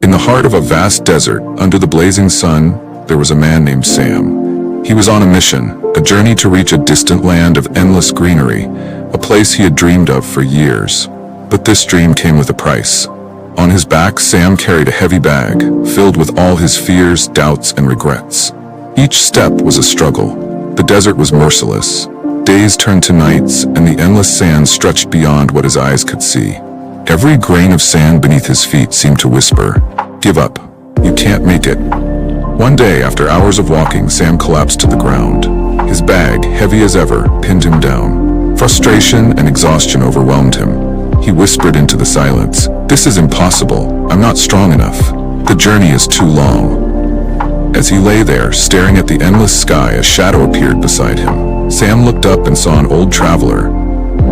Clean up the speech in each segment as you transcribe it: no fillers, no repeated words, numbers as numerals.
In the heart of a vast desert, under the blazing sun, there was a man named Sam. He was on a mission, a journey to reach a distant land of endless greenery, a place he had dreamed of for years. But this dream came with a price. On his back, Sam carried a heavy bag, filled with all his fears, doubts, and regrets. Each step was a struggle. The desert was merciless. Days turned to nights, and the endless sand stretched beyond what his eyes could see. Every grain of sand beneath his feet seemed to whisper, "Give up. You can't make it." One day, after hours of walking, Sam collapsed to the ground. His bag, heavy as ever, pinned him down. Frustration and exhaustion overwhelmed him. He whispered into the silence, "This is impossible. I'm not strong enough. The journey is too long." As he lay there, staring at the endless sky, a shadow appeared beside him. Sam looked up and saw an old traveler,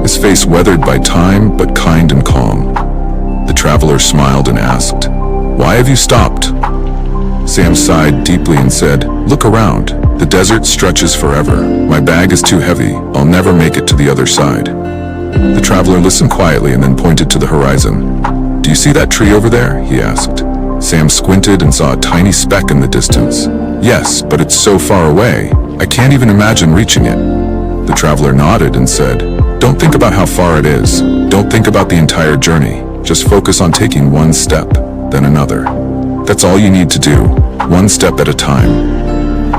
his face weathered by time, but kind and calm. The traveler smiled and asked, "Why have you stopped?" Sam sighed deeply and said, "Look around. The desert stretches forever. My bag is too heavy. I'll never make it to the other side." The traveler listened quietly and then pointed to the horizon. "Do you see that tree over there?" he asked. Sam squinted and saw a tiny speck in the distance. "Yes, but it's so far away. I can't even imagine reaching it." The traveler nodded and said, "Don't think about how far it is. Don't think about the entire journey. Just focus on taking one step, then another. That's all you need to do, one step at a time."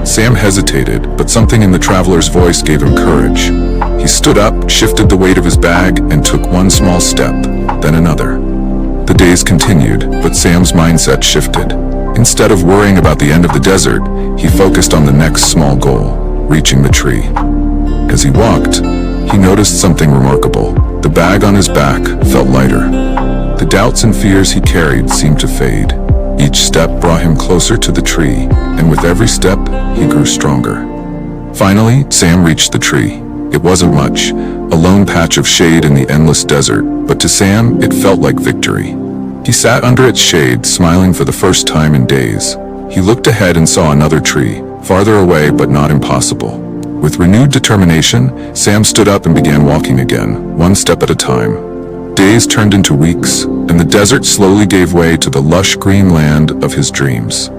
Sam hesitated, but something in the traveler's voice gave him courage. He stood up, shifted the weight of his bag, and took one small step, then another. The days continued, but Sam's mindset shifted. Instead of worrying about the end of the desert, he focused on the next small goal, reaching the tree. As he walked, he noticed something remarkable. The bag on his back felt lighter. The doubts and fears he carried seemed to fade. Each step brought him closer to the tree, and with every step, he grew stronger. Finally, Sam reached the tree. It wasn't much, a lone patch of shade in the endless desert, but to Sam, it felt like victory. He sat under its shade, smiling for the first time in days. He looked ahead and saw another tree, farther away but not impossible. With renewed determination, Sam stood up and began walking again, one step at a time. Days turned into weeks, and the desert slowly gave way to the lush green land of his dreams.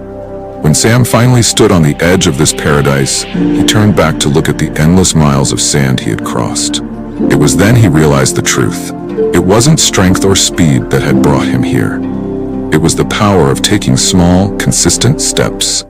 When Sam finally stood on the edge of this paradise, he turned back to look at the endless miles of sand he had crossed. It was then he realized the truth. It wasn't strength or speed that had brought him here. It was the power of taking small, consistent steps.